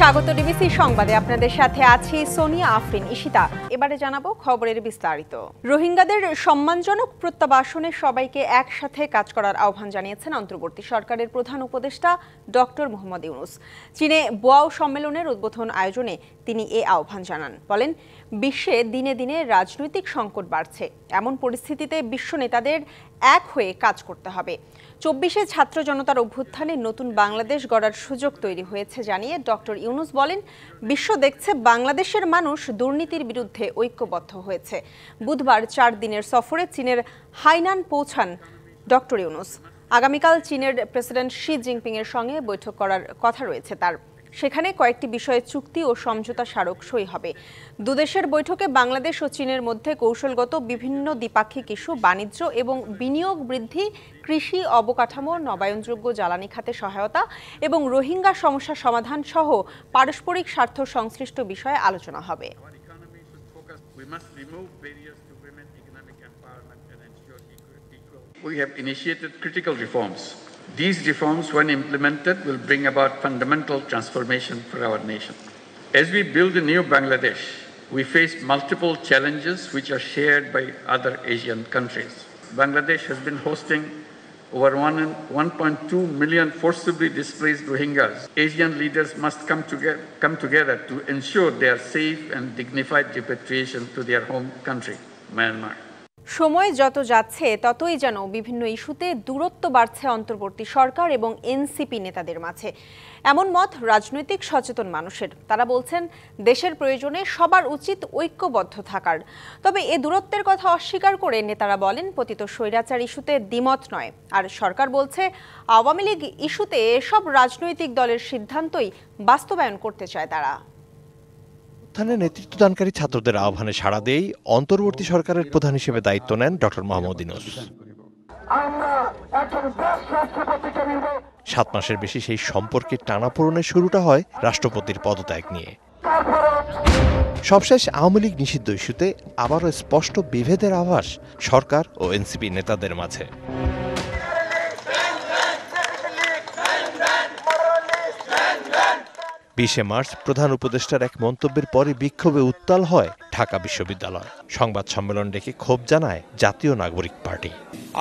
স্বাগত ডিবিসি সংবাদে আপনাদের সাথে আছি সোনিয়া আফরিন ঈশিতা। এবারে জানাবো খবরের বিস্তারিত। রোহিঙ্গাদের সম্মানজনক প্রত্যাবাসনে সবাইকে একসাথে কাজ করার আহ্বান জানিয়েছেন অন্তর্বর্তী সরকারের প্রধান উপদেষ্টা ডক্টর মোহাম্মদ ইউনূস। চীনে বোয়াও সম্মেলনের উদ্বোধন আয়োজনে তিনি এ আহ্বান জানান। বলেন, বিশ্বে দিনে দিনে রাজনৈতিক সংকট বাড়ছে, এমন পরিস্থিতিতে বিশ্ব নেতাদের এক হয়ে কাজ করতে হবে। ২৪শে ছাত্র জনতার অভ্যুত্থানে নতুন বাংলাদেশ গড়ার সুযোগ তৈরি হয়েছে জানিয়ে ডক্টর ইউনূস বলেন, বিশ্ব দেখছে বাংলাদেশের মানুষ দুর্নীতির বিরুদ্ধে ঐক্যবদ্ধ হয়েছে। বুধবার ৪ দিনের সফরে চীনের হাইনান পৌঁছান ডক্টর ইউনূস। আগামীকাল চীনের প্রেসিডেন্ট শি জিনপিংয়ের সঙ্গে বৈঠক করার কথা রয়েছে তার। সেখানে কয়েকটি বিষয়ে চুক্তি ও সমঝোতা স্মারক সই হবে। দুদেশের বৈঠকে বাংলাদেশ ও চীনের মধ্যে কৌশলগত বিভিন্ন দ্বিপাক্ষিক ইস্যু, বাণিজ্য এবং বিনিয়োগ বৃদ্ধি, কৃষি, অবকাঠামো, নবায়নযোগ্য জ্বালানি খাতে সহায়তা এবং রোহিঙ্গা সমস্যা সমাধান সহ পারস্পরিক স্বার্থ সংশ্লিষ্ট বিষয়ে আলোচনা হবে। We have initiated critical reforms. These reforms, when implemented, will bring about fundamental transformation for our nation. As we build a new Bangladesh, we face multiple challenges which are shared by other Asian countries. Bangladesh has been hosting over 1.2 million forcibly displaced Rohingyas. Asian leaders must come together to ensure their safe and dignified repatriation to their home country, Myanmar. সময় যত যাচ্ছে ততই যেন বিভিন্ন ইস্যুতে দূরত্ব বাড়ছে অন্তর্বর্তী সরকার এবং এনসিপি নেতাদের মাঝে। এমন মত রাজনৈতিক সচেতন মানুষের। তারা বলছেন, দেশের প্রয়োজনে সবার উচিত ঐক্যবদ্ধ থাকার। তবে এ দূরত্বের কথা অস্বীকার করে নেতারা বলেন, পতিত স্বৈরাচার ইস্যুতে দ্বিমত নয়। আর সরকার বলছে, আওয়ামী লীগ ইস্যুতে এসব রাজনৈতিক দলের সিদ্ধান্তই বাস্তবায়ন করতে চায় তারা। নেতৃত্বদানকারী ছাত্রদের আহ্বানে সাড়া দিয়েই অন্তর্বর্তী সরকারের প্রধান হিসেবে দায়িত্ব নেন ডক্টর মোহাম্মদ ইউনূস। 7 মাসের বেশি সেই সম্পর্কের টানাপোড়েনের শুরুটা হয় রাষ্ট্রপতির পদত্যাগ নিয়ে। সবশেষ আওয়ামী লীগ নিষিদ্ধ ইস্যুতে আবারও স্পষ্ট বিভেদের আভাস সরকার ও এনসিপি নেতাদের মাঝে। 20শে মার্চ প্রধান উপদেষ্টার এক মন্তব্যের পরে বিক্ষোভে উত্তাল হয় ঢাকা বিশ্ববিদ্যালয়। সংবাদ সম্মেলন ডেকে ক্ষোভ জানায় জাতীয় নাগরিক পার্টি।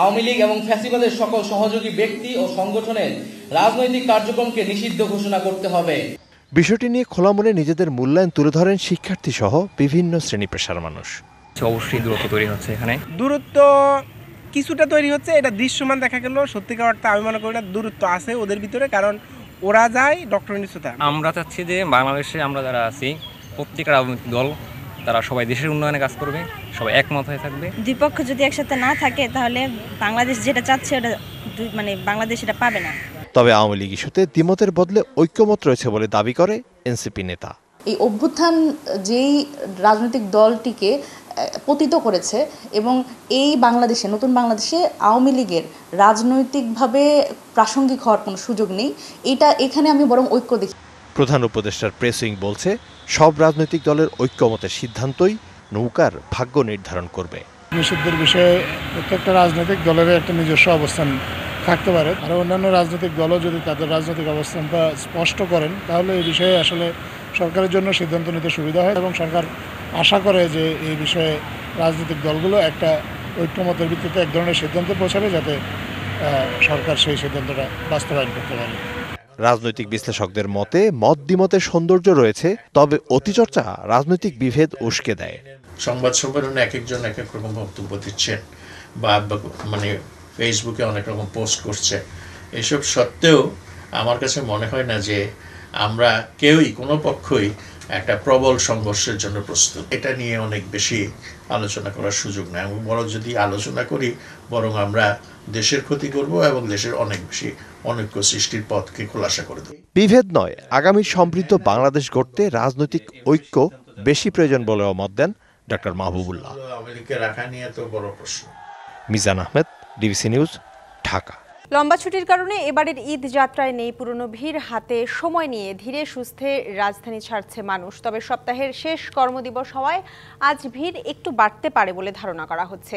আওয়ামী লীগ এবং ফ্যাসিবাদের সকল সহযোগী ব্যক্তি ও সংগঠনের রাজনৈতিক কার্যক্রমকে নিষিদ্ধ ঘোষণা করতে হবে। বিষয়টি নিয়ে খোলা মনে নিজেদের মূল্যায়ন তুলে ধরেন শিক্ষার্থী সহ বিভিন্ন শ্রেণী পেশার মানুষ। অবশ্যই দূরত্ব তৈরি হচ্ছে, এখানে দূরত্ব কিছুটা তৈরি হচ্ছে, এটা দৃশ্যমান দেখা গেল। সত্যিকার অর্থে আমি মনে করি না দূরত্ব আছে ওদের ভিতরে, কারণ ওরা যায় ডক্টর ইউনূসে। আমরা চাচ্ছি যে বাংলাদেশে আমরা যারা আছি প্রত্যেকটা রাজনৈতিক দল তারা সবাই দেশের উন্নয়নে কাজ করবে, সবাই একমত হয়ে থাকবে। দুই পক্ষ যদি একসাথে না থাকে তাহলে বাংলাদেশ যেটা চাচ্ছে ওটা বাংলাদেশ এটা পাবে না। তবে আওয়ামী লীগ ইস্যুতে দ্বিমতের বদলে ঐক্যমত রয়েছে বলে দাবি করে এনসিপি নেতা। এই অভ্যুত্থান যেই রাজনৈতিক দলটিকে পতিত করেছে এবং এই বাংলাদেশে, নতুন বাংলাদেশে আওয়ামী লীগের রাজনৈতিকভাবে প্রাসঙ্গিক হওয়ার কোনো সুযোগ নেই। এখানে আমি বরং ঐক্য দেখি। প্রধান উপদেষ্টার প্রেস উইং বলছে, সব রাজনৈতিক দলের ঐক্যমতের সিদ্ধান্তই নৌকার ভাগ্য নির্ধারণ করবে। নিষিদ্ধের বিষয়ে প্রত্যেকটা রাজনৈতিক দলের একটা নিজস্ব অবস্থান থাকতে পারে, আর অন্যান্য রাজনৈতিক দলও যদি তাদের রাজনৈতিক অবস্থানটা স্পষ্ট করেন তাহলে এই বিষয়ে আসলে সরকারের জন্য সিদ্ধান্ত নিতে সুবিধা হয় এবং সরকার আশা করে যে এই বিষয়ে রাজনৈতিক দলগুলো একটা ঐক্যমতের ভিত্তিতে এক ধরনের সিদ্ধান্তে পৌঁছাবে, যাতে সরকার সেই সিদ্ধান্তটা বাস্তবায়ন করতে পারে। রাজনৈতিক বিশ্লেষকদের মতে মত দ্বিমতের সৌন্দর্য রয়েছে, তবে অতিচর্চা রাজনৈতিক বিভেদ উস্কে দেয়। সংবাদ সম্মেলনে এক একজন এক এক রকম বক্তব্য দিচ্ছেন বা ফেসবুকে অনেক রকম পোস্ট করছে। এসব সত্ত্বেও আমার কাছে মনে হয় না যে আমরা কেউই, কোনো পক্ষই একটা প্রবল সংঘর্ষের জন্য প্রস্তুত। এটা নিয়ে অনেক বেশি আলোচনা করার সুযোগ নেই। আমি বরং যদি আলোচনা করি, বরং আমরা দেশের ক্ষতি করব এবং দেশের অনেক বেশি অনৈক্য সৃষ্টির পথকে খোলাসা করে দেব। বিভেদ নয়, আগামী সমৃদ্ধ বাংলাদেশ গড়তে রাজনৈতিক ঐক্য বেশি প্রয়োজন বলেও মত দেন ডক্টর মাহবুবুল্লাহ। আওয়ামী লীগকে রাখা নিয়ে তো বড় প্রশ্ন। Mizan Ahmed, DBC news, Dhaka. লম্বা ছুটির কারণে এবারের ঈদ যাত্রায় নেই পুরনো ভিড়, হাতে সময় নিয়ে ধীরে সুস্থে রাজধানী ছাড়ছে মানুষ। তবে সপ্তাহের শেষ কর্মদিবস হওয়ায় আজ ভিড় একটু বাড়তে পারে বলে ধারণা করা হচ্ছে।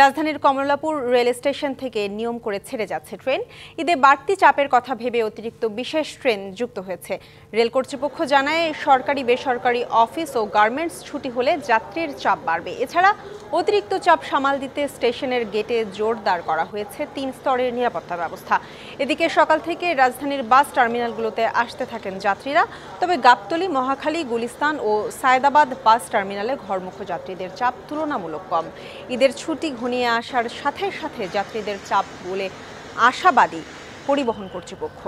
রাজধানীর কমলাপুর রেল স্টেশন থেকে নিয়ম করে ছেড়ে যাচ্ছে ট্রেন। ঈদে বাড়তি চাপের কথা ভেবে অতিরিক্ত বিশেষ ট্রেন যুক্ত হয়েছে। রেল কর্তৃপক্ষ জানায়, সরকারি বেসরকারি অফিস ও গার্মেন্টস ছুটি হলে যাত্রীর চাপ বাড়বে। এছাড়া অতিরিক্ত চাপ সামাল দিতে স্টেশনের গেটে জোরদার করা হয়েছে 3 স্তরের নিরাপত্তা ব্যবস্থা। এদিকে সকাল থেকে রাজধানীর বাস টার্মিনালগুলোতে আসতে থাকেন যাত্রীরা। তবে গাবতলী, মহাখালী, গুলিস্তান ও সায়দাবাদ বাস টার্মিনালে ঘরমুখ যাত্রীদের চাপ তুলনামূলক কম। ঈদের ছুটি ঘনিয়ে আসার সাথে সাথে যাত্রীদের চাপ বলে আশাবাদী পরিবহন কর্তৃপক্ষ।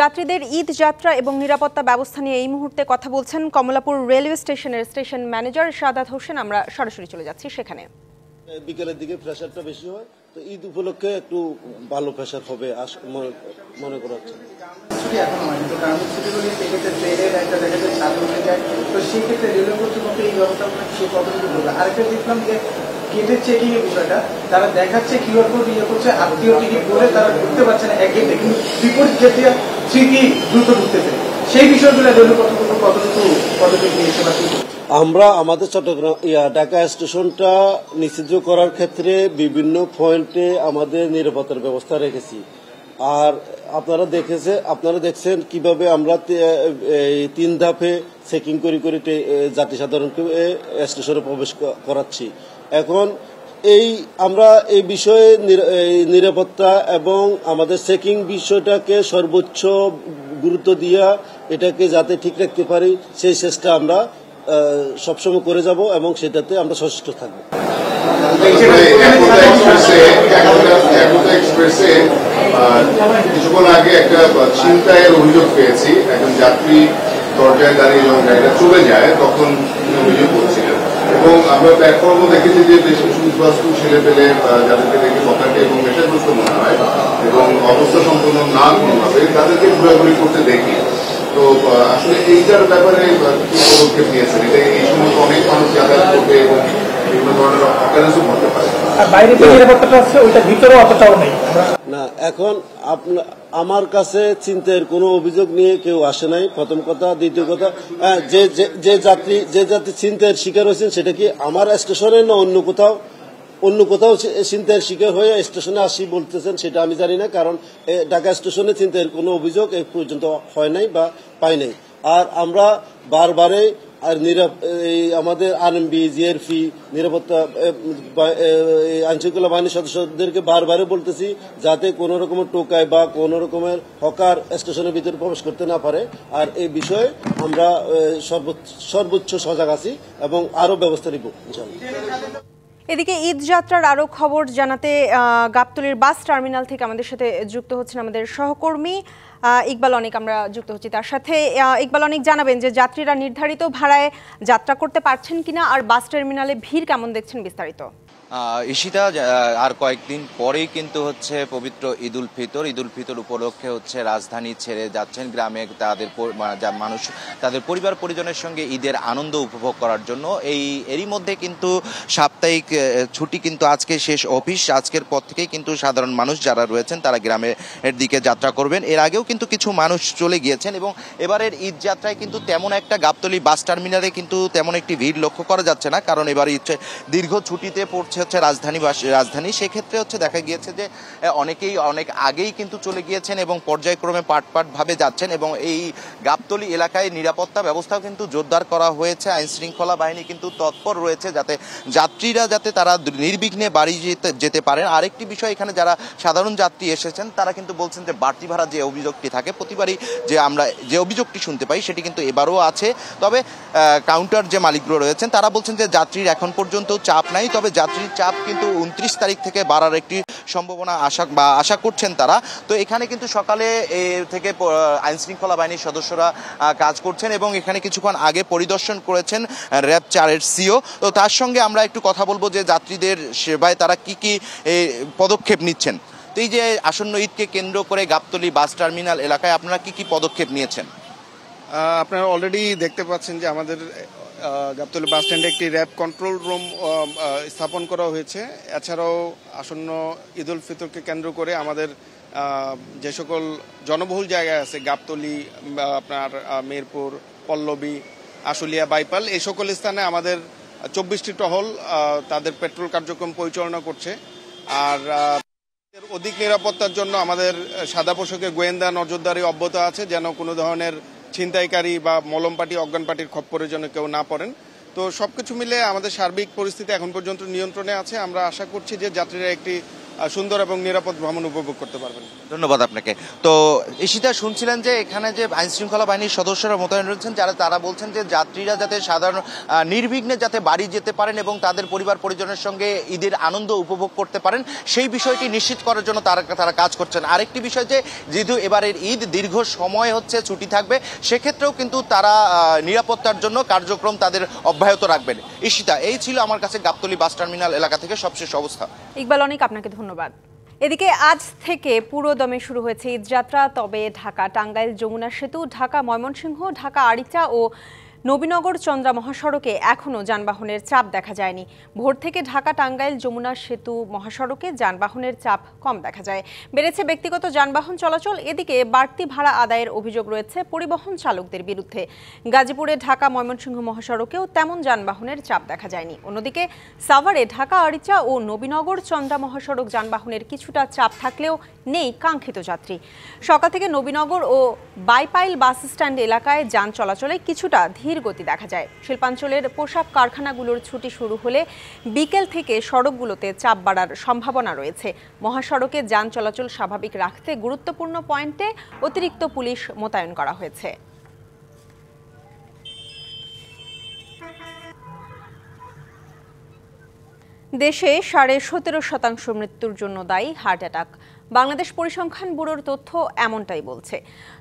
যাত্রীদের ঈদ যাত্রা এবং নিরাপত্তা ব্যবস্থা নিয়ে এই মুহূর্তে কথা বলছেন কমলাপুর রেলওয়ে স্টেশনের স্টেশন ম্যানেজার সাদাত হোসেন। আমরা সরাসরি চলে যাচ্ছি সেখানে। বিকেলের দিকে প্রেসারটা বেশি হয়, তো ঈদ উপলক্ষে একটু ভালো প্রেসার হবে মনে করা হচ্ছে। আরেকটা দেখলাম যে গেটের চেকিং এর বিষয়টা, তারা দেখাচ্ছে কিউআর কোড ইয়ে করছে, আত্মীয় টিকিট বলে তারা ঢুকতে পারছে না এক গেটে, কিন্তু বিপরীত গেটে ঠিকই দ্রুত ঢুকতেছে। সেই বিষয়গুলো রেলওয়ে কতটুকু পদক্ষেপ নিয়েছে বা কি? আমরা আমাদের চট্টগ্রাম ঢাকা স্টেশনটা নিষিদ্ধ করার ক্ষেত্রে বিভিন্ন পয়েন্টে আমাদের নিরাপত্তার ব্যবস্থা রেখেছি। আর আপনারা দেখছেন কিভাবে আমরা 3 ধাপে চেকিং করে যাত্রী সাধারণকে স্টেশনে প্রবেশ করাচ্ছি। এখন আমরা এই বিষয়ে নিরাপত্তা এবং আমাদের চেকিং বিষয়টাকে সর্বোচ্চ গুরুত্ব দিয়া এটাকে যাতে ঠিক রাখতে পারি সেই চেষ্টা আমরা সবসময় করে যাব এবং সেটাতে আমরা সচেষ্ট থাকবো। কিছুক্ষণ আগে একটা ছিনতাইয়ের অভিযোগ পেয়েছি। একজন যাত্রী দরজায় দাঁড়িয়ে যখন গাড়িটা চলে যায় তখন অভিযোগ করছিলেন, এবং আমরা প্ল্যাটফর্মও দেখেছি যে বেশ কিছু উদ্বাস্তু ছেলে পেলে যাদেরকে দেখে পকেটে এবং নেশাগ্রস্ত মনে হয় এবং অবস্থা সম্পন্ন না কোনোভাবে তাদেরকে ঘোরাঘুরি করতে দেখি। তো আসলে এইটার ব্যাপারে কি পদক্ষেপ নিয়েছেন? এটা এই সময় অনেক মানুষ যাতায়াত করবে এবং বিভিন্ন ধরনের অকারেন্সও ঘটতে পারে। না, এখন আমার কাছে চিন্তার কোনো অভিযোগ নিয়ে কেউ আসে নাই, প্রথম কথা। দ্বিতীয় কথা, যে যাত্রী চিন্তার শিকার হয়েছেন সেটা কি আমার স্টেশনে না অন্য কোথাও চিন্তার শিকার হয়ে স্টেশনে আসি বলতেছেন, সেটা আমি জানি না। কারণ ঢাকা স্টেশনে চিন্তার কোনো অভিযোগ এই পর্যন্ত হয় নাই বা পাই নাই। আর আমরা বারবারে আমাদের আরএমবি, জিআরপি, নিরাপত্তা আইনশৃঙ্খলা বাহিনীর সদস্যদেরকে বারবারে বলতেছি যাতে কোনো রকমের টোকাই বা কোনো রকমের হকার স্টেশনের ভিতরে প্রবেশ করতে না পারে। আর এই বিষয়ে আমরা সর্বোচ্চ সজাগ আছি এবং আরো ব্যবস্থা নিব ইনশাআল্লাহ। এদিকে ঈদ যাত্রার আরো খবর জানাতে গাবতলীর বাস টার্মিনাল থেকে আমাদের সাথে যুক্ত হচ্ছেন আমাদের সহকর্মী ইকবাল অনিক। আমরা যুক্ত হচ্ছি তার সাথে। ইকবাল অনিক, জানাবেন যে যাত্রীরা নির্ধারিত ভাড়ায় যাত্রা করতে পারছেন কিনা, আর বাস টার্মিনালে ভিড় কেমন দেখছেন, বিস্তারিত। ঈশিতা, আর কয়েকদিন পরেই কিন্তু হচ্ছে পবিত্র ঈদুল ফিতর উপলক্ষে হচ্ছে রাজধানী ছেড়ে যাচ্ছেন গ্রামে মানুষ তাদের পরিবার পরিজনের সঙ্গে ঈদের আনন্দ উপভোগ করার জন্য। এরই মধ্যে কিন্তু সাপ্তাহিক ছুটি কিন্তু আজকে শেষ অফিস। আজকের পর থেকেই কিন্তু সাধারণ মানুষ যারা রয়েছেন তারা গ্রামের দিকে যাত্রা করবেন। এর আগেও কিন্তু কিছু মানুষ চলে গিয়েছেন এবং এবারের ঈদ যাত্রায় কিন্তু তেমন একটা গাবতলী বাস টার্মিনালে কিন্তু তেমন একটি ভিড় লক্ষ্য করা যাচ্ছে না, কারণ এবারে দীর্ঘ ছুটিতে পড়ছে হচ্ছে রাজধানী। সেক্ষেত্রে হচ্ছে দেখা গিয়েছে যে অনেকেই অনেক আগেই কিন্তু চলে গিয়েছেন এবং পর্যায়ক্রমে পাটভাবে যাচ্ছেন, এবং এই গাবতলী এলাকায় নিরাপত্তা ব্যবস্থাও কিন্তু জোরদার করা হয়েছে। আইন শৃঙ্খলা বাহিনী কিন্তু তৎপর রয়েছে যাতে যাত্রীরা তারা নির্বিঘ্নে বাড়ি যেতে পারেন। আরেকটি বিষয়, এখানে যারা সাধারণ যাত্রী এসেছেন তারা কিন্তু বলছেন যে বাড়তি ভাড়া যে অভিযোগটি থাকে প্রতিবারই যে আমরা যে অভিযোগটি শুনতে পাই সেটি কিন্তু এবারও আছে। তবে কাউন্টার যে মালিকগুলো রয়েছেন তারা বলছেন যে যাত্রীর এখন পর্যন্ত চাপ নাই, তবে যাত্রীর চাপ কিন্তু 29 তারিখ থেকে বাড়ার একটি সম্ভাবনা আশা করছেন তারা। তো এখানে কিন্তু সকালে থেকে আইন শৃঙ্খলা বাহিনীর সদস্যরা কাজ করছেন এবং এখানে কিছুক্ষণ আগে পরিদর্শন করেছেন র্যাব 4-এর সিও। তো তার সঙ্গে আমরা একটু কথা বলবো যে যাত্রীদের সেবায় তারা কি পদক্ষেপ নিচ্ছেন। তো এই যে আসন্ন ঈদকে কেন্দ্র করে গাবতলী বাস টার্মিনাল এলাকায় আপনারা কি পদক্ষেপ নিয়েছেন? আপনারা অলরেডি দেখতে পাচ্ছেন যে আমাদের গাবতলী বাস স্ট্যান্ডে একটি র্যাব কন্ট্রোল রুম স্থাপন করা হয়েছে। এছাড়াও আসন্ন ঈদ উল ফিতরকে কেন্দ্র করে আমাদের যে সকল জনবহুল জায়গায় আছে, গাবতলী, আপনার মেহেরপুর, পল্লবী, আশুলিয়া, বাইপাল, এই সকল স্থানে আমাদের 24টি টহল তাদের পেট্রোল কার্যক্রম পরিচালনা করছে। আর অধিক নিরাপত্তার জন্য আমাদের সাদা পোশাকে গোয়েন্দা নজরদারি অব্যাহত আছে, যেন কোনো ধরনের ছিনতাইকারী বা মলম পার্টি, অজ্ঞান পার্টির খপ্পরে যেন কেউ না পড়েন। তো সবকিছু মিলে আমাদের সার্বিক পরিস্থিতি এখন পর্যন্ত নিয়ন্ত্রণে আছে। আমরা আশা করছি যে যাত্রীরা একটি সুন্দর এবং নিরাপদ ভ্রমণ উপভোগ করতে পারবেন। ধন্যবাদ আপনাকে। তো ঈশিতা, শুনছিলেন যে এখানে যে আইন শৃঙ্খলা বাহিনীর সদস্যরা মোতায়েন রয়েছেন, তারা বলছেন যে যাত্রীরা যাতে সাধারণ নির্বিঘ্নে যাতে বাড়ি যেতে পারেন এবং তাদের পরিবার পরিজনের সঙ্গে ঈদের আনন্দ উপভোগ করতে পারেন, সেই বিষয়টি নিশ্চিত করার জন্য তারা কাজ করছেন। আরেকটি বিষয় যে যেহেতু এবারের ঈদ দীর্ঘ সময় ছুটি থাকবে, সেক্ষেত্রেও কিন্তু তারা নিরাপত্তার জন্য কার্যক্রম তাদের অব্যাহত রাখবেন। ঈশিতা, এই ছিল আমার কাছে গাবতলী বাস টার্মিনাল এলাকা থেকে সবশেষ অবস্থা। ইকবাল, অনেক আপনাকে ধন্যবাদ। এদিকে আজ থেকে পুরো দমে শুরু হয়েছে ঈদযাত্রা। তবে ঢাকা টাঙ্গাইল যমুনা সেতু, ঢাকা ময়মনসিংহ, ঢাকা আরিচা ও নবীনগর চন্দ্রা মহাসড়কে এখনও যানবাহনের চাপ দেখা যায়নি। ভোর থেকে ঢাকা টাঙ্গাইল যমুনা সেতু মহাসড়কে যানবাহনের চাপ কম দেখা যায়। বেড়েছে ব্যক্তিগত যানবাহন চলাচল। এদিকে বাড়তি ভাড়া আদায়ের অভিযোগ রয়েছে পরিবহন চালকদের বিরুদ্ধে। গাজীপুরে ঢাকা ময়মনসিংহ মহাসড়কেও তেমন যানবাহনের চাপ দেখা যায়নি। অন্যদিকে সাভারে ঢাকা আরিচা ও নবীনগর চন্দ্রা মহাসড়ক যানবাহনের কিছুটা চাপ থাকলেও নেই কাঙ্ক্ষিত যাত্রী। সকাল থেকে নবীনগর ও বাইপাইল বাস স্ট্যান্ড এলাকায় যান চলাচলে কিছুটা ধীর গতি দেখা যায়। শিল্পাঞ্চলের পোশাক কারখানাগুলোর ছুটি শুরু হলে বিকেল থেকে সড়কগুলোতে চাপ বাড়ার সম্ভাবনা রয়েছে। মহাসড়কে যান চলাচল স্বাভাবিক রাখতে গুরুত্বপূর্ণ পয়েন্টে অতিরিক্ত পুলিশ মোতায়েন করা হয়েছে। দেশে 17.5% মৃত্যুর জন্য দায়ী হার্ট অ্যাটাক। বাংলাদেশ পরিসংখ্যান ব্যুরোর তথ্য এমনটাই বলছে।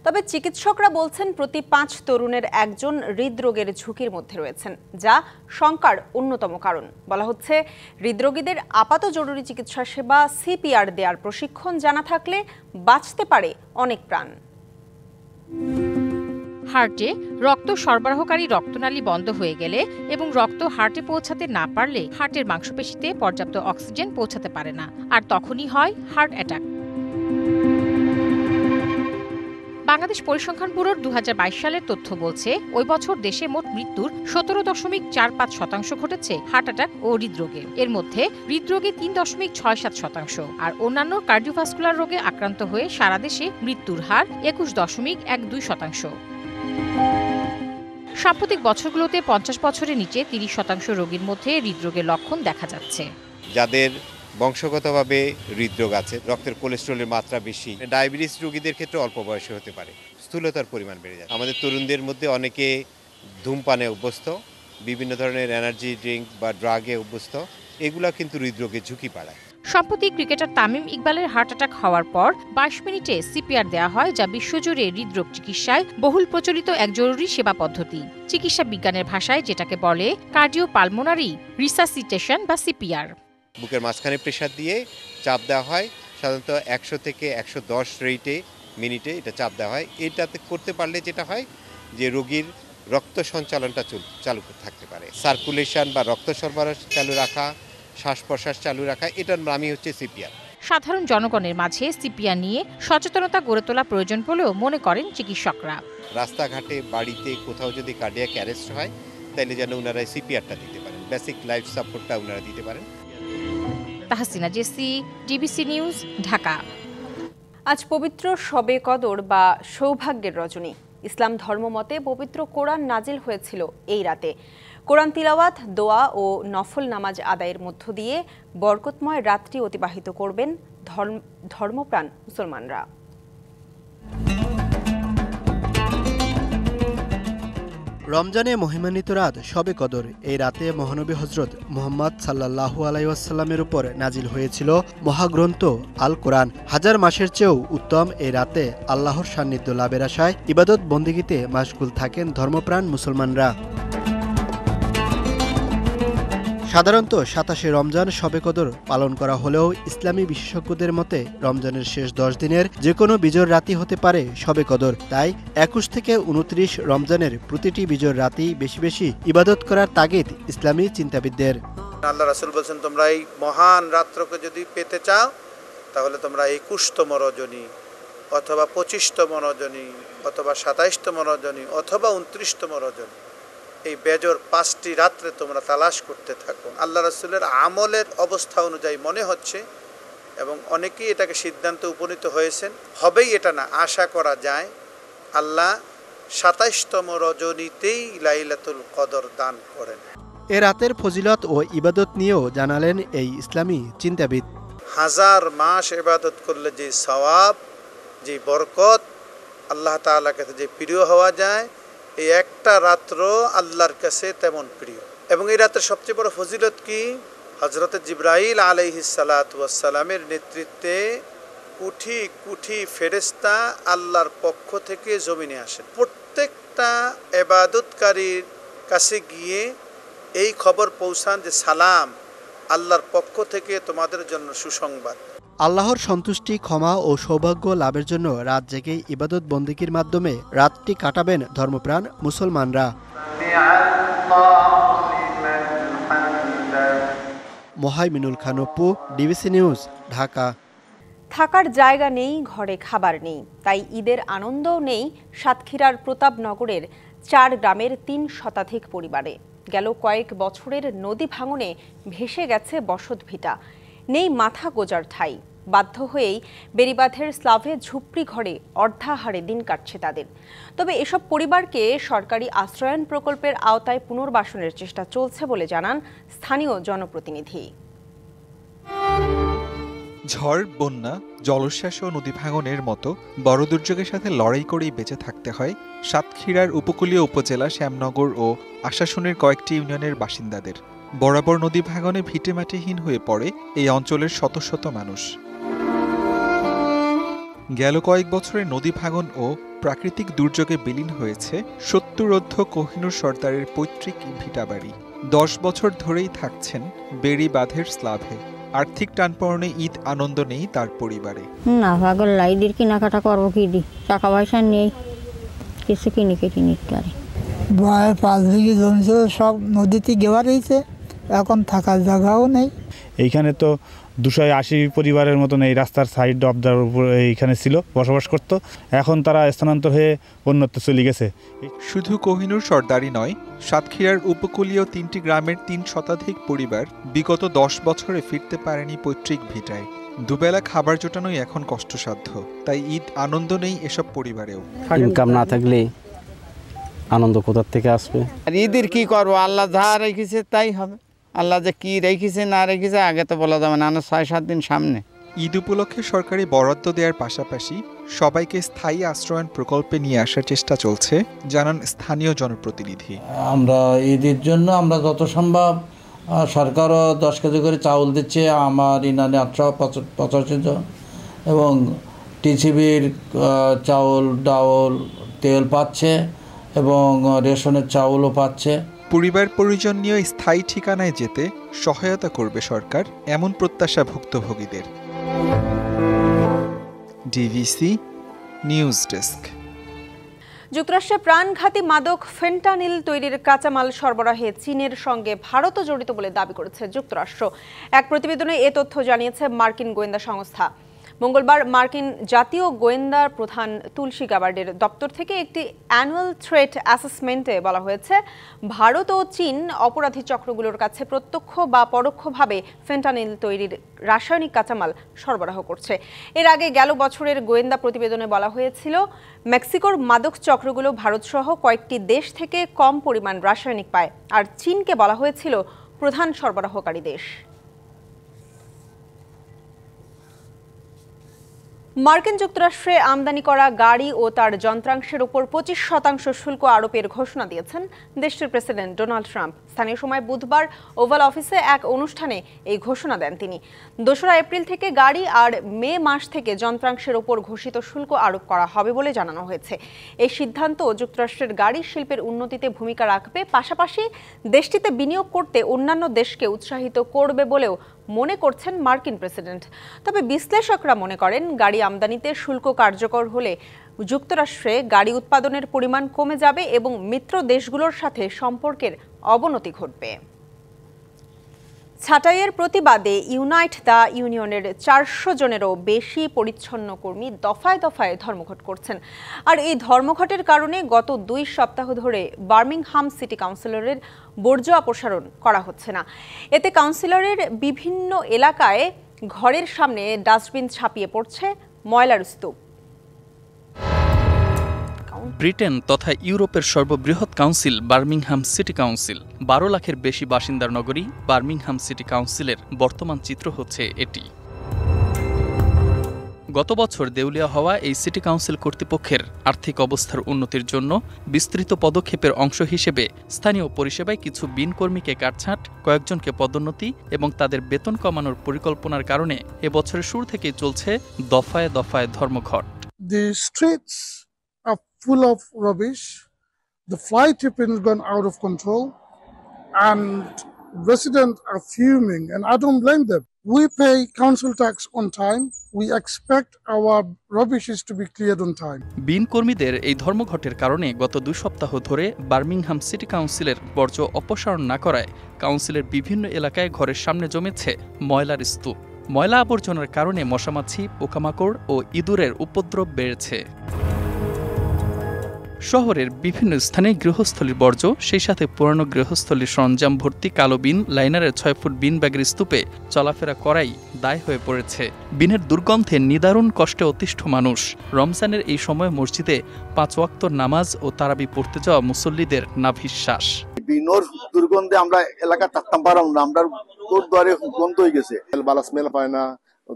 তবে চিকিৎসকরা বলছেন প্রতি 5 তরুণের একজন হৃদরোগের ঝুঁকির মধ্যে রয়েছেন, যা শঙ্কার অন্যতম কারণ। বলা হচ্ছে, হৃদরোগীদের আপাত জরুরি চিকিৎসা সেবা সিপিআর দেওয়ার প্রশিক্ষণ জানা থাকলে বাঁচতে পারে অনেক প্রাণ। হার্টে রক্ত সরবরাহকারী রক্তনালী বন্ধ হয়ে গেলে এবং রক্ত হার্টে পৌঁছাতে না পারলে হার্টের মাংসপেশিতে পর্যাপ্ত অক্সিজেন পৌঁছাতে পারে না, আর তখনই হয় হার্ট অ্যাটাক। বাংলাদেশ পরিসংখ্যান ব্যুরোর 2022 সালের তথ্য বলছে, ওই বছর দেশে মোট মৃত্যুর 17.45% ঘটেছে হার্ট অ্যাটাক ও হৃদরোগে। এর মধ্যে হৃদরোগে 3.67% আর অন্যান্য কার্ডিওভাস্কুলার রোগে আক্রান্ত হয়ে সারা দেশে মৃত্যুর হার 21.12%। সাম্প্রতিক বছরগুলোতে 50 বছরের নিচে 30% রোগীর মধ্যে হৃদরোগের লক্ষণ দেখা যাচ্ছে। যাদের বংশগতভাবে হৃদরোগ আছে, রক্তের কোলেস্টেরলের মাত্রা বেশি, ডায়াবেটিস রোগীদের ক্ষেত্রে অল্প বয়সে হতে পারে, স্থূলতার পরিমাণ বেড়ে যায়। আমাদের তরুণদের মধ্যে অনেকে ধূমপানে অভ্যস্ত, বিভিন্ন ধরনের এনার্জি ড্রিঙ্ক বা ড্রাগে অভ্যস্ত, এগুলা কিন্তু হৃদরোগের ঝুঁকি বাড়ায়। সম্প্রতি ক্রিকেটার তামিম ইকবালের হার্ট অ্যাটাক হওয়ার পর 22 মিনিটে সিপিআর দেওয়া হয়, যা বিশ্বজুড়ে হৃদরোগ চিকিৎসায় বহুল প্রচলিত এক জরুরি সেবা পদ্ধতি। চিকিৎসা বিজ্ঞানের ভাষায় যেটাকে বলে কার্ডিওপালমোনারি রিসাসিটেশন বা সিপিআর। বুকের মাঝখানে প্রেসার দিয়ে চাপ দেওয়া হয়, সাধারণত 100 থেকে 110 রেটে মিনিটে এটা চাপ দেওয়া হয়। এটাতে করতে পারলে যেটা হয় যে রোগীর রক্ত সঞ্চালনটা চালু থাকতে পারে, সার্কুলেশন বা রক্ত সরবরাহ চালু রাখা, শ্বাস প্রশ্বাস চালু রাখা, এটার নামই হচ্ছে সিপিআর। সাধারণ জনগণের মাঝে সিপিআর নিয়ে সচেতনতা গড়ে তোলা প্রয়োজন বলেও মনে করেন চিকিৎসকরা। রাস্তাঘাটে, বাড়িতে কোথাও যদি কার্ডিয়াক অ্যারেস্ট হয়, তাহলে যেন ওনারা সিপিআরটা দিতে পারেন, বেসিক লাইফ সাপোর্টটা ওনারা দিতে পারেন। তাহসিনা জেসি, ডিবিসি নিউজ, ঢাকা। আজ পবিত্র শবে কদর বা সৌভাগ্যের রজনী। ইসলাম ধর্মমতে পবিত্র কোরআন নাজিল হয়েছিল এই রাতে। কোরআন তিলাওয়াত, দোয়া ও নফল নামাজ আদায়ের মধ্য দিয়ে বরকতময় রাতটি অতিবাহিত করবেন ধর্মপ্রাণ মুসলমানরা। রমজানে মহিমান্বিত রাত শবে কদর। এই রাতে মহানবী হজরত মুহাম্মদ সাল্লাল্লাহু আলাইহি ওয়াসাল্লামের উপর নাজিল হয়েছিল মহাগ্রন্থ আল কোরআন। হাজার মাসের চেয়েও উত্তম এই রাতে আল্লাহর সান্নিধ্য লাভের আশায় ইবাদত বন্দেগীতে মাশগুল থাকেন ধর্মপ্রাণ মুসলমানরা। সাধারণত ২৭শে রমজান শবে কদর পালন করা হলেও ইসলামী বিশেষজ্ঞদের মতে রমজানের শেষ ১০ দিনের যে কোনো বিজোড় রাতই হতে পারে শবে কদর। তাই ২১ থেকে ২৯ রমজানের প্রতিটি বিজোড় রাতেই বেশি বেশি ইবাদত করার তাগিদ ইসলামী চিন্তাবিদদের। আল্লাহ রাসূল বলছেন, তোমরা এই মহান রাত্রকে যদি পেতে চাও তাহলে তোমরা ২১তম রজনী অথবা ২৫তম রজনী অথবা ২৭তম রজনী অথবা ২৯তম রজনী, এই বেজর ৫টি রাত্রে তোমরা তালাশ করতে থাকো। আল্লাহ রাসূলের আমলের অবস্থা অনুযায়ী মনে হচ্ছে, এবং অনেকেই এটাকে সিদ্ধান্তে উপনীত হয়েছেন, হবেই এটা না, আশা করা যায় আল্লাহ ২৭তম রজনীতেই লাইলাতুল কদর দান করেন। এ রাতের ফজিলত ও ইবাদত নিয়েও জানালেন এই ইসলামী চিন্তাবিদ। হাজার মাস ইবাদত করলে যে সওয়াব, যে বরকত, আল্লাহ তাআলার কাছে যে প্রিয় হওয়া যায়, এই একটা রাত্র আল্লাহর কাছে তেমন প্রিয়। এবং এই রাতের সবচেয়ে বড় ফজিলত কি? হযরত জিবরাইল আলাইহিস সালাতু ওয়াস সালামের নেতৃত্বে কোটি কোটি ফেরেশতা আল্লাহর পক্ষ থেকে জমিনে আসেন। প্রত্যেকটা ইবাদতকারীর কাছে গিয়ে এই খবর পৌঁছান যে সালাম, আল্লাহর পক্ষ থেকে তোমাদের জন্য সুসংবাদ। আল্লাহর সন্তুষ্টি, ক্ষমা ও সৌভাগ্য লাভের জন্য রাত জেগে ইবাদত বন্দেগীর মাধ্যমে রাতটি কাটাবেন ধর্মপ্রাণ মুসলমানরা। Mohaiminul Khan Apu, DBC news, Dhaka. থাকার জায়গা নেই, ঘরে খাবার নেই, তাই ঈদের আনন্দও নেই সাতক্ষীরার প্রতাপনগরের ৪ গ্রামের ৩ শতাধিক পরিবারে। গেল কয়েক বছরের নদী ভাঙনে ভেসে গেছে বসতভিটা, নেই মাথা গোজার ঠাঁই। বাধ্য হয়েই বেড়িবাঁধের স্লাভে ঝুপড়ি ঘরে অর্ধাহারে দিন কাটছে তাদের। তবে এসব পরিবারকে সরকারি আশ্রয়ন প্রকল্পের আওতায় পুনর্বাসনের চেষ্টা চলছে বলে জানান স্থানীয় জনপ্রতিনিধি। ঝড়, বন্যা, জলোচ্ছ্বাস ও নদী ভাঙনের মতো বড় দুর্যোগের সাথে লড়াই করেই বেঁচে থাকতে হয় সাতক্ষীরার উপকূলীয় উপজেলা শ্যামনগর ও আশাশুনের কয়েকটি ইউনিয়নের বাসিন্দাদের। বরাবর নদী ভাঙনে ভিটেমাটিহীন হয়ে পড়ে এই অঞ্চলের শত শত মানুষ। গেল কয়েক বছরে নদী ভাঙন ও প্রাকৃতিক দুর্যোগে বিলীন হয়েছে ৭০ কোহিনুর সর্দারের পৈতৃক ভিটাবাড়ি। ১০ বছর ধরেই থাকছেন বেড়িবাঁধের স্লাভে। আর্থিক টানপড়নে ঈদ আনন্দ নেই তার পরিবারে। না পাগল, লাইদের কেনাকাটা করবো কি দি, টাকা পয়সা নেই, কিছু কিনে কেটে নিতে পারি। ৫ বিঘি জমি ছিল, সব নদীতে গেওয়া রয়েছে, এখন থাকার জায়গাও নেই। এইখানে তো ২৮০ পরিবারের মতন এই রাস্তার সাইড অবদার উপর এইখানে ছিল, বসবাস করত। এখন তারা স্থানান্তর হয়ে অন্যত্র চলে গেছে। শুধু কোহিনুর সর্দারই নয়, সাতক্ষীরার উপকূলীয় ৩টি গ্রামের ৩ শতাধিক পরিবার বিগত ১০ বছরে ফিরতে পারেনি পৈতৃক ভিটায়। দুবেলা খাবার জোটানোই এখন কষ্টসাধ্য, তাই ঈদ আনন্দ নেই এসব পরিবারেও। ইনকাম না থাকলে আনন্দ কোথা থেকে আসবে? আর ঈদের কি করবো, আল্লাহ যা রেখেছে তাই হবে। আল্লাহ যে কি রেখেছে না রেখেছে আগে তো বলা যাবে না, ৬-৭ দিন সামনে। ঈদ উপলক্ষে সরকারি বরাদ্দ দেওয়ার পাশাপাশি সবাইকে স্থায়ী আশ্রয়ন প্রকল্পে নিয়ে আসার চেষ্টা চলছে, জানান স্থানীয় জনপ্রতিনিধি। আমরা ঈদের জন্য আমরা যত সম্ভব, সরকারও 10 কেজি করে চাউল দিচ্ছে, আমার ইনানে ৮৮৫ জন, এবং টিসিবির চাউল, ডাউল, তেল পাচ্ছে এবং রেশনের চাউলও পাচ্ছে। পরিবার পরিজন নিয়ে স্থায়ী ঠিকানায় যেতে সহায়তা করবে সরকার, এমন প্রত্যাশা ভুক্তভোগীদের। DBC news desk. যুক্তরাষ্ট্রে প্রাণঘাতী মাদক ফেন্টানিল তৈরির কাঁচামাল সরবরাহে চীনের সঙ্গে ভারতও জড়িত বলে দাবি করেছে যুক্তরাষ্ট্র। এক প্রতিবেদনে এ তথ্য জানিয়েছে মার্কিন গোয়েন্দা সংস্থা। মঙ্গলবার মার্কিন জাতীয় গোয়েন্দা প্রধান তুলসী গাবার্ডের দপ্তর থেকে একটি অ্যানুয়াল থ্রেট অ্যাসেসমেন্টে বলা হয়েছে, ভারত ও চীন অপরাধী চক্রগুলোর কাছে প্রত্যক্ষ বা পরোক্ষভাবে ফেন্টানিল তৈরির রাসায়নিক কাঁচামাল সরবরাহ করছে। এর আগে গেল বছরের গোয়েন্দা প্রতিবেদনে বলা হয়েছিল, মেক্সিকোর মাদক চক্রগুলো ভারতসহ কয়েকটি দেশ থেকে কম পরিমাণ রাসায়নিক পায়, আর চীনকে বলা হয়েছিল প্রধান সরবরাহকারী দেশ। মার্কিন যুক্তরাষ্ট্রে আমদানি করা গাড়ি ও তার যন্ত্রাংশের উপর 25% শুল্ক আরোপের ঘোষণা দিয়েছেন দেশটির প্রেসিডেন্ট ডোনাল্ড ট্রাম্প। স্থানীয় সময় বুধবার ওভাল অফিসে এক অনুষ্ঠানে এই ঘোষণা দেন তিনি। 2 এপ্রিল থেকে গাড়ি আর মে মাস থেকে যন্ত্রাংশের উপর ঘোষিত শুল্ক আরোপ করা হবে বলে জানানো হয়েছে। এই সিদ্ধান্ত যুক্তরাষ্ট্রের গাড়ি শিল্পের উন্নতিতে ভূমিকা রাখবে, পাশাপাশি দেশটিতে বিনিয়োগ করতে অন্যান্য দেশকে উৎসাহিত করবে বলেও মনে করছেন মার্কিন প্রেসিডেন্ট। তবে বিশ্লেষকরা মনে করেন গাড়ি আমদানিতে শুল্ক কার্যকর হলে যুক্তরাষ্ট্রে গাড়ি উৎপাদনের পরিমাণ কমে যাবে এবং মিত্র দেশগুলোর সাথে সম্পর্কের অবনতি ঘটবে। ছাঁটাইয়ের প্রতিবাদে ইউনাইট দ্য ইউনিয়নের 400 জনেরও বেশি পরিচ্ছন্ন কর্মী দফায় দফায় ধর্মঘট করছেন। আর এই ধর্মঘটের কারণে গত 2 সপ্তাহ ধরে বার্মিংহাম সিটি কাউন্সিলরের বর্জ্য অপসারণ করা হচ্ছে না। এতে কাউন্সিলরের বিভিন্ন এলাকায় ঘরের সামনে ডাস্টবিন ছাপিয়ে পড়ছে ময়লার স্তূপ। ব্রিটেন তথা ইউরোপের সর্ববৃহৎ কাউন্সিল বার্মিংহাম সিটি কাউন্সিল, 12 লাখের বেশি বাসিন্দার নগরী বার্মিংহাম সিটি কাউন্সিলের বর্তমান চিত্র হচ্ছে এটি। গত বছর দেউলিয়া হওয়া এই সিটি কাউন্সিল কর্তৃপক্ষের আর্থিক অবস্থার উন্নতির জন্য বিস্তৃত পদক্ষেপের অংশ হিসেবে স্থানীয় পরিষেবায় কিছু বিন কর্মীকে কাটছাঁট, কয়েকজনকে পদোন্নতি এবং তাদের বেতন কমানোর পরিকল্পনার কারণে এবছরের শুরু থেকেই চলছে দফায় দফায় ধর্মঘট। Full of rubbish, the fly tipping has gone out of control, and residents are fuming, and I don't blame them. We pay council tax on time. We expect our rubbishes to be cleared on time. বিন কর্মীদের এই ধর্মঘটের কারণে গত 2 সপ্তাহ ধরে Birmingham city কাউন্সিলের বর্জ্য অপসারণ না করায় কাউন্সিলের বিভিন্ন এলাকায় ঘরের সামনে জমেছে ময়লার স্তূপ। ময়লা আবর্জনার কারণে মশামাছি, পোকামাকড় ও ইঁদুরের উপদ্রব বেড়েছে। শহরের বিভিন্ন স্থানে গৃহস্থলীর বর্জ্য, সেই সাথে পুরানো গৃহস্থলীর সরঞ্জাম ভর্তি কালো বিন লাইনারের 6 ফুট বিন ব্যাগের স্তূপে চলাফেরা করাই দায় হয়ে পড়েছে। বিনের দুর্গন্ধে নিদারুণ কষ্টে অতিষ্ঠ মানুষ। রমজানের এই সময় মসজিদে 5 ওয়াক্ত নামাজ ও তারাবি পড়তে যাওয়া মুসল্লিদের নাভিশ্বাস। বিনোর দুর্গন্ধে আমরা এলাকা থাকতাম পারলাম না, আমরা দুয়ারে গন্ধ হয়ে গেছে, ভালো স্মেল পায় না,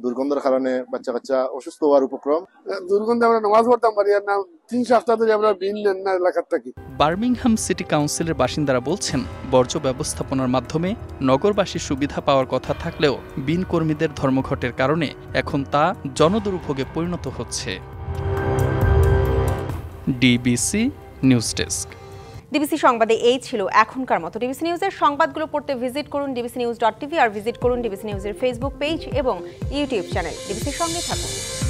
দুর্গন্ধের কারণে বাচ্চা কাচ্চা অসুস্থ হওয়ার উপক্রম। দুর্গন্ধে আমরা নামাজ পড়তাম পারি না, 3 সপ্তাহ ধরে আমরা বিল নেন না এলাকার থাকি। বার্মিংহাম সিটি কাউন্সিলের বাসিন্দারা বলছেন, বর্জ্য ব্যবস্থাপনার মাধ্যমে নগরবাসীর সুবিধা পাওয়ার কথা থাকলেও বিন কর্মীদের ধর্মঘটের কারণে এখন তা জনদুর্ভোগে পরিণত হচ্ছে। DBC news desk. ডিবিসি সংবাদে এই ছিল এখনকার মতো। ডিবিসি নিউজের সংবাদগুলো পড়তে ভিজিট করুন dbcnews.tv আর ভিজিট করুন ডিবিসি নিউজের ফেসবুক পেজ এবং ইউটিউব চ্যানেল। ডিবিসির সঙ্গে থাকুন।